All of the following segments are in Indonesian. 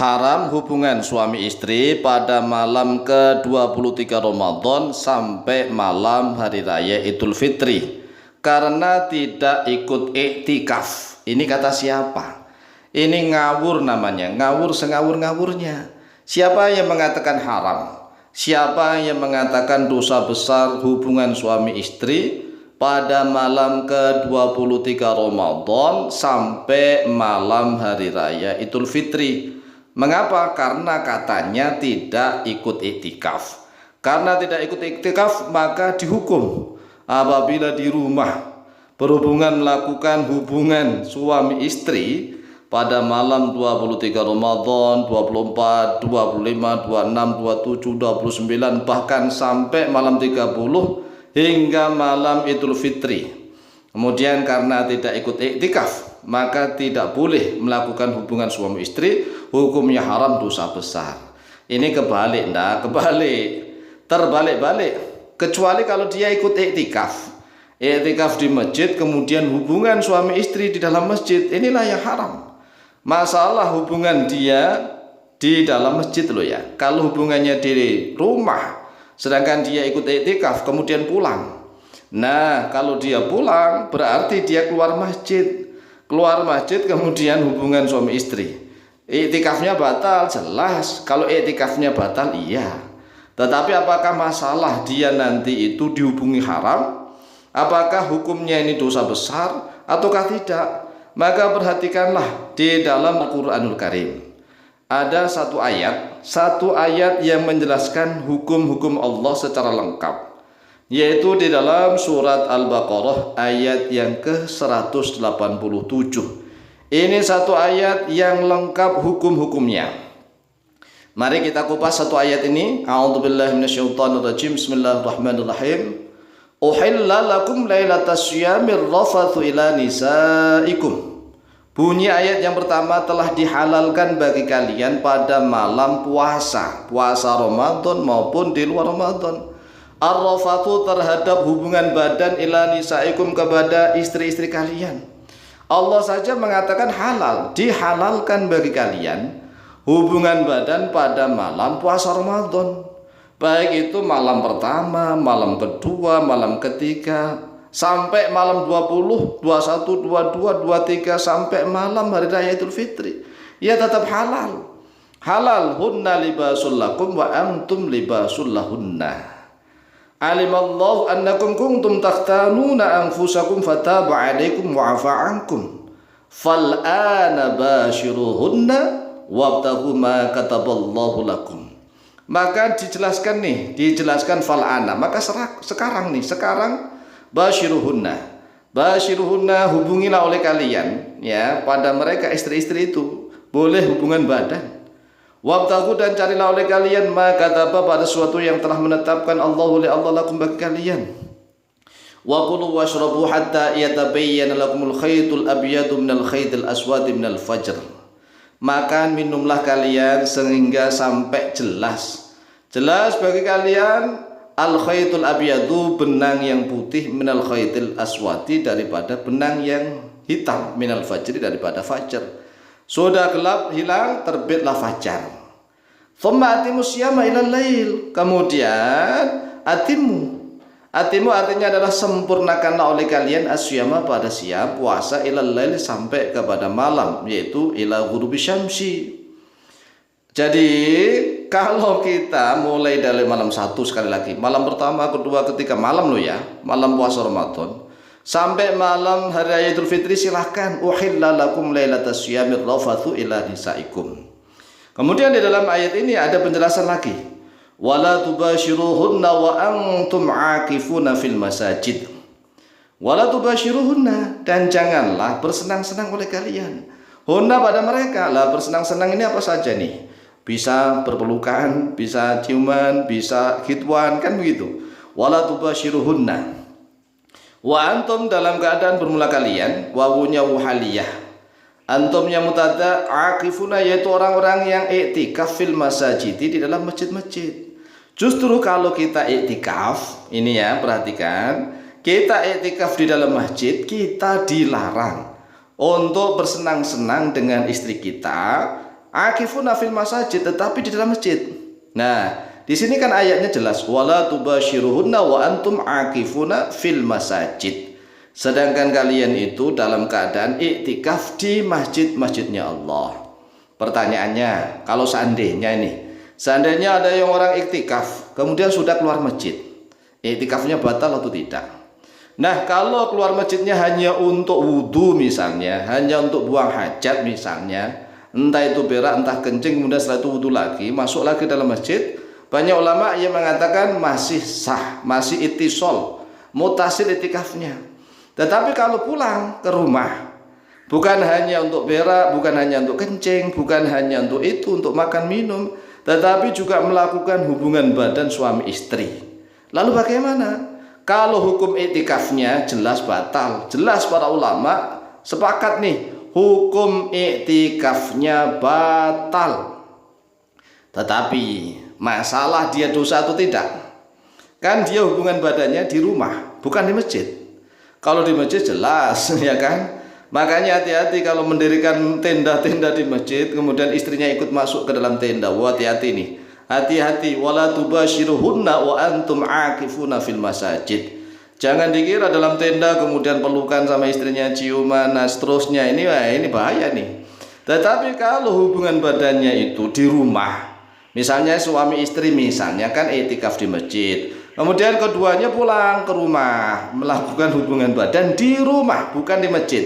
Haram hubungan suami istri pada malam ke-23 Ramadan sampai malam hari raya Idul Fitri karena tidak ikut iktikaf. Ini kata siapa? Ini ngawur namanya, ngawur sengawur-ngawurnya. Siapa yang mengatakan haram? Siapa yang mengatakan dosa besar hubungan suami istri pada malam ke-23 Ramadan sampai malam hari raya Idul Fitri? Mengapa? Karena katanya tidak ikut iktikaf. Karena tidak ikut iktikaf maka dihukum apabila di rumah berhubungan melakukan hubungan suami istri pada malam 23 Ramadan, 24, 25, 26, 27, 29 bahkan sampai malam 30 hingga malam Idul Fitri. Kemudian karena tidak ikut iktikaf maka tidak boleh melakukan hubungan suami istri, hukumnya haram, dosa besar. Ini kebalik, enggak? Kebalik, terbalik-balik. Kecuali kalau dia ikut iktikaf di masjid, kemudian hubungan suami istri di dalam masjid, inilah yang haram. Masalah hubungan dia di dalam masjid loh ya. Kalau hubungannya di rumah, sedangkan dia ikut iktikaf kemudian pulang. Nah, kalau dia pulang berarti dia keluar masjid. Keluar masjid kemudian hubungan suami istri. Iktikafnya batal, jelas. Kalau iktikafnya batal, iya. Tetapi apakah masalah dia nanti itu dihubungi haram? Apakah hukumnya ini dosa besar ataukah tidak? Maka perhatikanlah di dalam Al-Quranul Karim. Ada satu ayat yang menjelaskan hukum-hukum Allah secara lengkap, yaitu di dalam surat Al-Baqarah ayat yang ke-187. Ini satu ayat yang lengkap hukum-hukumnya. Mari kita kupas satu ayat ini. A'udzubillahi minasyaitonirrajim. Bismillahirrahmanirrahim. Uhilla lakum lailatas syiyamir rafathu ila nisaikum. Bunyi ayat yang pertama, telah dihalalkan bagi kalian pada malam puasa Ramadan maupun di luar Ramadan, ar-rafatu terhadap hubungan badan ila nisaikum kepada istri-istri kalian. Allah saja mengatakan halal, dihalalkan bagi kalian hubungan badan pada malam puasa Ramadan. Baik itu malam pertama, malam kedua, malam ketiga, sampai malam 20, 21, 22, 23 sampai malam hari raya Idul Fitri. Ya tetap halal. Halal hunna libasul lakum wa antum libasul lahunna. Alimallahu annakum kuntum takhtanuna anfusakum fataba alaikum wa afa ankum fal'ana bashiruhunna wabtaghu ma kataballahu lakum. Maka dijelaskan fal'ana, maka sekarang bashiruhunna hubungilah oleh kalian ya pada mereka istri-istri itu, boleh hubungan badan. Wabtagu dan carilah oleh kalian ma kataba pada sesuatu yang telah menetapkan Allah oleh Allah lakum bagi kalian. Wa kulu washrabu hatta yatabayyana lakumul khaytul abyadu minal khaytil aswadi minal fajr. Makan minumlah kalian sehingga sampai jelas bagi kalian al khaytul abyadu, benang yang putih, minal khaytil aswadi daripada benang yang hitam, minal fajri daripada fajar. Sudah gelap hilang, terbitlah fajar. Thumma atimu syiyama ilal lail. Kemudian atimu artinya adalah sempurnakanlah oleh kalian asyama pada siang puasa ilal lail sampai kepada malam, yaitu ila ghurubi syamsi. Jadi kalau kita mulai dari malam 1, sekali lagi malam pertama, kedua, ketiga, malam lo ya, malam puasa Ramadan sampai malam hari raya Idul Fitri, silahkan. Uhilla lakum lailatas syiyamir rafathu ila nisaikum. Kemudian di dalam ayat ini ada penjelasan lagi. Wala tubashiruhunna wa antum aakifuna fil masajid. Wala tubashiruhunna, dan janganlah bersenang-senang oleh kalian. Hunna pada mereka. Lah bersenang-senang ini apa saja nih? Bisa berpelukan, bisa ciuman, bisa khitwan, kan begitu. Wala tubashiruhunna. Wa antum dalam keadaan bermula kalian, wawunya wuhaliyah. Antumnya mutada, akifuna yaitu orang-orang yang iktikaf fil masajid, di dalam masjid-masjid. Justru kalau kita iktikaf, ini ya perhatikan, kita iktikaf di dalam masjid, kita dilarang untuk bersenang-senang dengan istri kita akifuna fil masajid, tetapi di dalam masjid. Nah, di sini kan ayatnya jelas, wala tubashiruhunna wa antum akifuna fil masajid. Sedangkan kalian itu dalam keadaan iktikaf di masjid-masjidnya Allah. Pertanyaannya, kalau seandainya ada yang orang iktikaf, kemudian sudah keluar masjid, iktikafnya batal atau tidak? Nah, kalau keluar masjidnya hanya untuk wudhu misalnya, hanya untuk buang hajat misalnya, entah itu berak, entah kencing, kemudian setelah itu wudhu lagi, masuk lagi dalam masjid, banyak ulama yang mengatakan masih sah, masih ittisol, mutasil iktikafnya. Tetapi kalau pulang ke rumah, bukan hanya untuk berak, bukan hanya untuk kencing, bukan hanya untuk itu, untuk makan minum, tetapi juga melakukan hubungan badan suami istri. Lalu bagaimana? Kalau hukum iktikafnya jelas batal, jelas para ulama sepakat nih, hukum iktikafnya batal. Tetapi masalah dia dosa atau tidak? Kan dia hubungan badannya di rumah, bukan di masjid. Kalau di masjid jelas, ya kan? Makanya hati-hati kalau mendirikan tenda-tenda di masjid, kemudian istrinya ikut masuk ke dalam tenda. Wah, hati-hati nih. Hati-hati, wala tubashiruhunna wa antum akifuna fil masajid. Jangan dikira dalam tenda kemudian pelukan sama istrinya, ciuman, nah seterusnya. Ini bahaya nih. Tetapi kalau hubungan badannya itu di rumah, misalnya suami istri misalnya kan iktikaf di masjid, kemudian keduanya pulang ke rumah melakukan hubungan badan di rumah, bukan di masjid.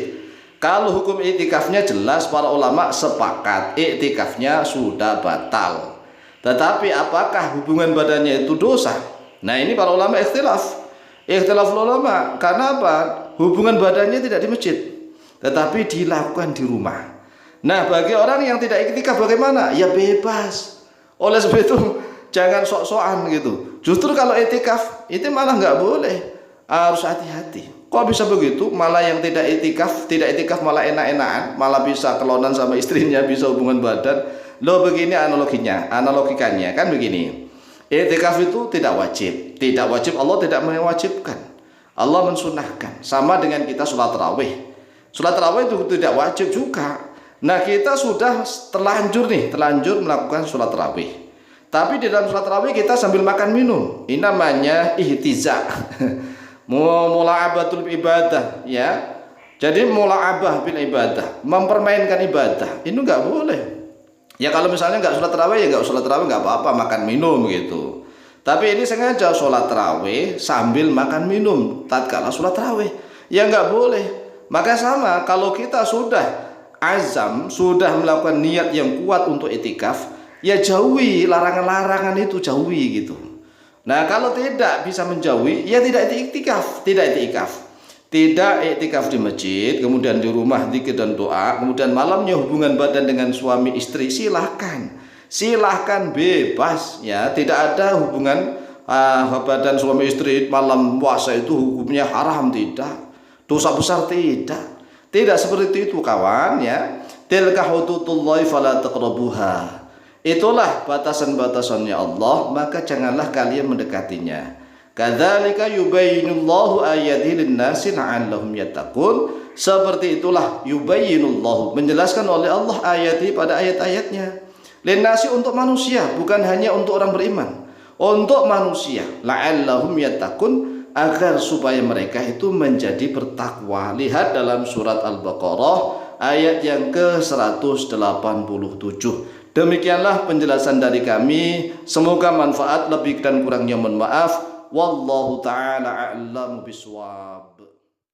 Kalau hukum iktikafnya jelas para ulama sepakat iktikafnya sudah batal. Tetapi apakah hubungan badannya itu dosa? Nah, ini para ulama ikhtilaf ulama. Karena apa? Hubungan badannya tidak di masjid, tetapi dilakukan di rumah. Nah, bagi orang yang tidak iktikaf bagaimana? Ya bebas. Oleh sebab itu jangan sok-sokan gitu. Justru kalau iktikaf itu malah nggak boleh, harus hati-hati. Kok bisa begitu? Malah yang tidak iktikaf malah enak-enakan, malah bisa kelonan sama istrinya, bisa hubungan badan. Loh, begini analogikanya kan begini. Iktikaf itu tidak wajib Allah tidak mewajibkan, Allah mensunahkan. Sama dengan kita sholat tarawih. Sholat tarawih itu tidak wajib juga. Nah, kita sudah terlanjur melakukan sholat tarawih. Tapi di dalam sholat tarawih kita sambil makan minum. Ini namanya ihtiza. Mula'abatul ibadah, ya. Jadi mula'abah bil ibadah, mempermainkan ibadah. Ini nggak boleh. Ya kalau misalnya nggak sholat tarawih, ya nggak sholat tarawih, nggak apa-apa, makan minum gitu. Tapi ini sengaja sholat tarawih sambil makan minum tatkala sholat tarawih, ya nggak boleh. Maka sama, kalau kita sudah azam, sudah melakukan niat yang kuat untuk iktikaf, ya jauhi larangan-larangan itu, jauhi gitu. Nah, kalau tidak bisa menjauhi, ya tidak iktikaf di masjid, kemudian di rumah zikir dan doa, kemudian malamnya hubungan badan dengan suami istri, silahkan bebas, ya. Tidak ada hubungan badan suami istri malam puasa itu hukumnya haram, tidak, dosa besar, tidak seperti itu kawan, ya. Tilka hududullahi fala taqrabuha. Itulah batasan-batasannya Allah, maka janganlah kalian mendekatinya. Kadzalika yubayyinullahu ayatihi lin-nasi la'allahum yattaqun. Seperti itulah yubayyinullahu, menjelaskan oleh Allah ayatihi pada ayat-ayatnya. Lin-nasi untuk manusia, bukan hanya untuk orang beriman. Untuk manusia, la'allahum yattaqun, agar supaya mereka itu menjadi bertakwa. Lihat dalam surat Al-Baqarah ayat yang ke-187. Demikianlah penjelasan dari kami. Semoga manfaat, lebih dan kurangnya mohon maaf. Wallahu ta'ala a'lamu bishawab.